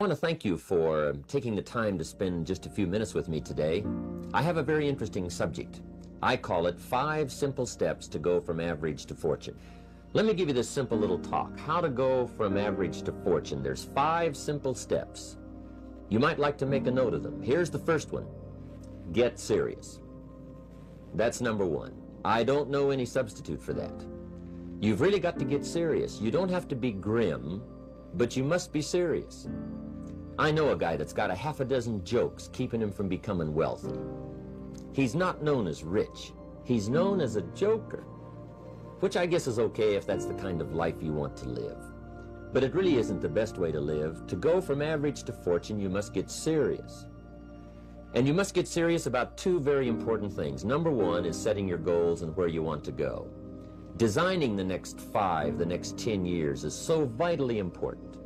I want to thank you for taking the time to spend just a few minutes with me today. I have a very interesting subject. I call it 5 simple steps to go from average to fortune. Let me give you this simple little talk. How to go from average to fortune. There's 5 simple steps. You might like to make a note of them. Here's the first one. Get serious. That's number 1. I don't know any substitute for that. You've really got to get serious. You don't have to be grim, but you must be serious. I know a guy that's got a half a dozen jokes keeping him from becoming wealthy. He's not known as rich. He's known as a joker, which I guess is okay if that's the kind of life you want to live. But it really isn't the best way to live. To go from average to fortune, you must get serious. And you must get serious about 2 very important things. Number 1 is setting your goals and where you want to go. Designing the next 5, the next 10 years is so vitally important.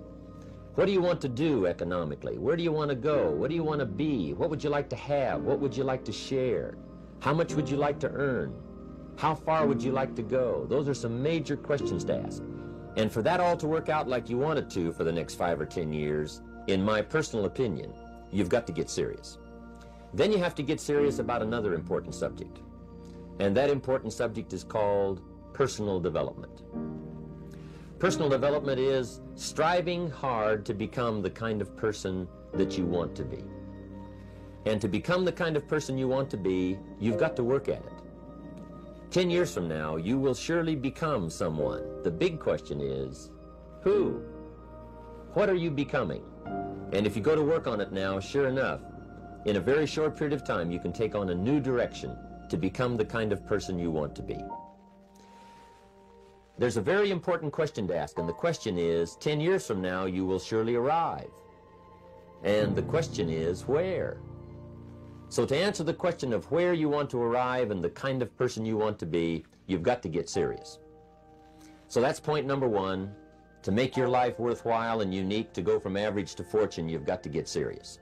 What do you want to do economically? Where do you want to go? What do you want to be? What would you like to have? What would you like to share? How much would you like to earn? How far would you like to go? Those are some major questions to ask. And for that all to work out like you want it to for the next 5 or 10 years, in my personal opinion, you've got to get serious. Then you have to get serious about another important subject. And that important subject is called personal development. Personal development is striving hard to become the kind of person that you want to be. And to become the kind of person you want to be, you've got to work at it. 10 years from now, you will surely become someone. The big question is, who? What are you becoming? And if you go to work on it now, sure enough, in a very short period of time, you can take on a new direction to become the kind of person you want to be. There's a very important question to ask, and the question is, 10 years from now, you will surely arrive. And the question is, where? So to answer the question of where you want to arrive and the kind of person you want to be, you've got to get serious. So that's point number 1. To make your life worthwhile and unique, to go from average to fortune, you've got to get serious.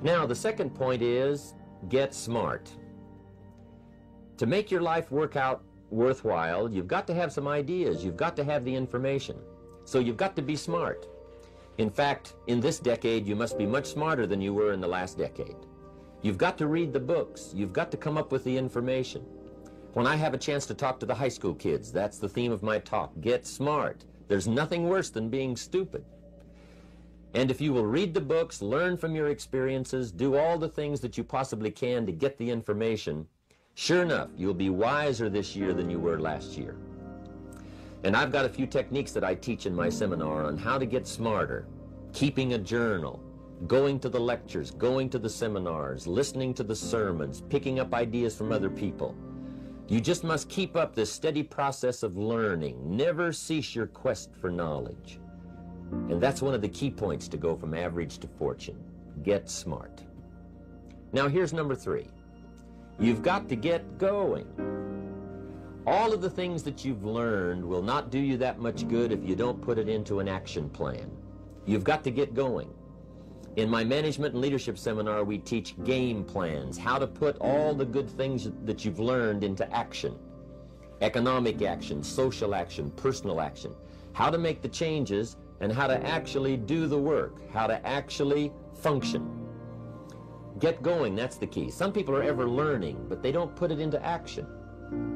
Now, the second point is, get smart. To make your life work out worthwhile, you've got to have some ideas. You've got to have the information. So you've got to be smart. In fact, in this decade, you must be much smarter than you were in the last decade. You've got to read the books. You've got to come up with the information. When I have a chance to talk to the high school kids, that's the theme of my talk. Get smart. There's nothing worse than being stupid. And if you will read the books, learn from your experiences, do all the things that you possibly can to get the information, sure enough, you'll be wiser this year than you were last year. And I've got a few techniques that I teach in my seminar on how to get smarter. Keeping a journal, going to the lectures, going to the seminars, listening to the sermons, picking up ideas from other people. You just must keep up this steady process of learning. Never cease your quest for knowledge. And that's one of the key points to go from average to fortune. Get smart. Now here's number 3. You've got to get going. All of the things that you've learned will not do you that much good if you don't put it into an action plan. You've got to get going. In my management and leadership seminar, we teach game plans, how to put all the good things that you've learned into action. Economic action, social action, personal action. How to make the changes and how to actually do the work, how to actually function. Get going, that's the key. Some people are ever learning, but they don't put it into action.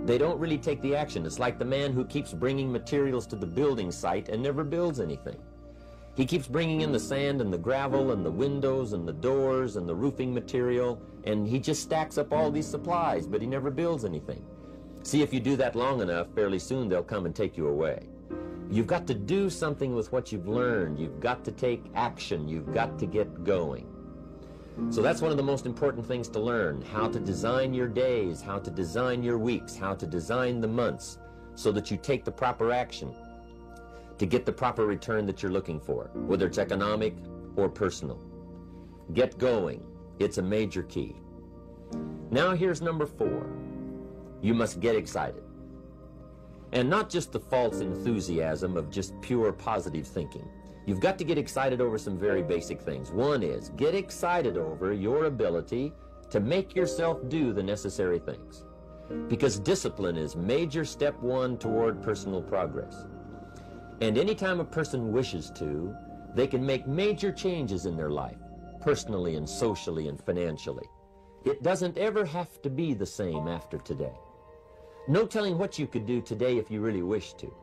They don't really take the action. It's like the man who keeps bringing materials to the building site and never builds anything. He keeps bringing in the sand and the gravel and the windows and the doors and the roofing material, and he just stacks up all these supplies, but he never builds anything. See, if you do that long enough, fairly soon they'll come and take you away. You've got to do something with what you've learned. You've got to take action. You've got to get going. So that's one of the most important things to learn, how to design your days, how to design your weeks, how to design the months so that you take the proper action to get the proper return that you're looking for, whether it's economic or personal. Get going. It's a major key. Now here's number 4. You must get excited. And not just the false enthusiasm of just pure positive thinking. You've got to get excited over some very basic things. One is, get excited over your ability to make yourself do the necessary things. Because discipline is major step 1 toward personal progress. And anytime a person wishes to, They can make major changes in their life, personally and socially and financially. It doesn't ever have to be the same after today. No telling what you could do today if you really wish to.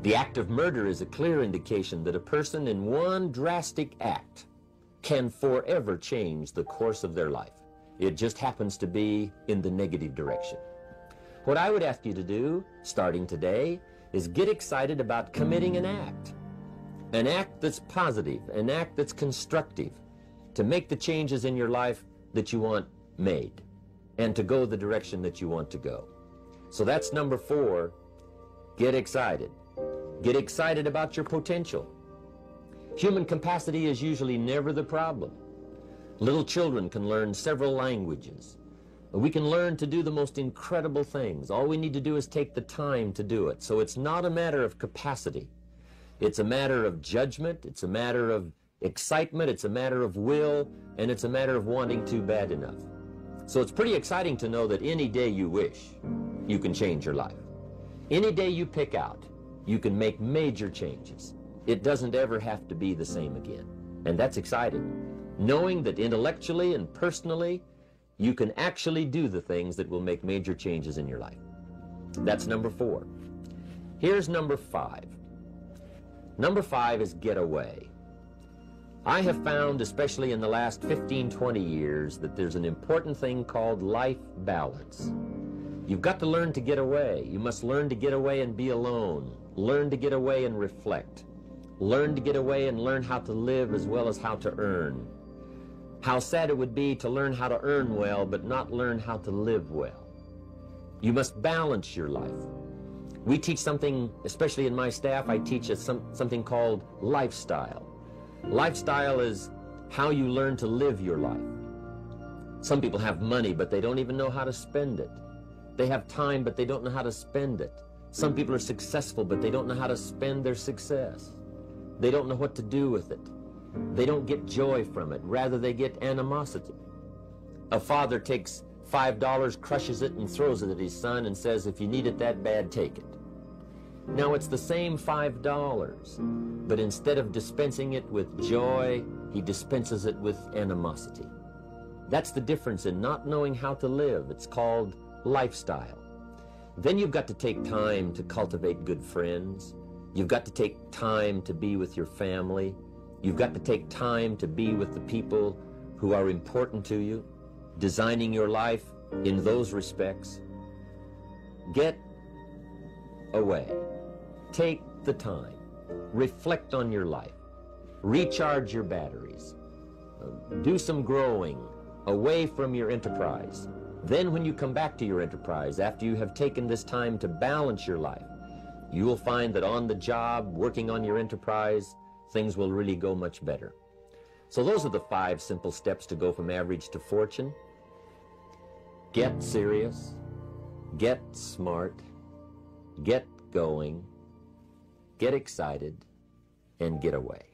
The act of murder is a clear indication that a person in one drastic act can forever change the course of their life. It just happens to be in the negative direction. What I would ask you to do, starting today, is get excited about committing an act that's positive, an act that's constructive, to make the changes in your life that you want made, and to go the direction that you want to go. So that's number 4, get excited. Get excited about your potential. Human capacity is usually never the problem. Little children can learn several languages. We can learn to do the most incredible things. All we need to do is take the time to do it. So it's not a matter of capacity. It's a matter of judgment. It's a matter of excitement. It's a matter of will. And it's a matter of wanting to bad enough. So it's pretty exciting to know that any day you wish, you can change your life. Any day you pick out, you can make major changes. It doesn't ever have to be the same again. And that's exciting. Knowing that intellectually and personally, you can actually do the things that will make major changes in your life. That's number 4. Here's number 5. Number 5 is get away. I have found, especially in the last 15, 20 years, that there's an important thing called life balance. You've got to learn to get away. You must learn to get away and be alone. Learn to get away and reflect. Learn to get away and learn how to live as well as how to earn. How sad it would be to learn how to earn well, but not learn how to live well. You must balance your life. We teach something, especially in my staff, I teach something called lifestyle. Lifestyle is how you learn to live your life. Some people have money, but they don't even know how to spend it. They have time, but they don't know how to spend it. Some people are successful, but they don't know how to spend their success. They don't know what to do with it. They don't get joy from it. Rather, they get animosity. A father takes $5, crushes it, and throws it at his son and says, if you need it that bad, take it. Now, it's the same $5, but instead of dispensing it with joy, he dispenses it with animosity. That's the difference in not knowing how to live. It's called lifestyle. Then you've got to take time to cultivate good friends. You've got to take time to be with your family. You've got to take time to be with the people who are important to you, designing your life in those respects. Get away. Take the time. Reflect on your life. Recharge your batteries. Do some growing away from your enterprise. Then when you come back to your enterprise, after you have taken this time to balance your life, you will find that on the job, working on your enterprise, things will really go much better. So those are the 5 simple steps to go from average to fortune. Get serious, get smart, get going, get excited, and get away.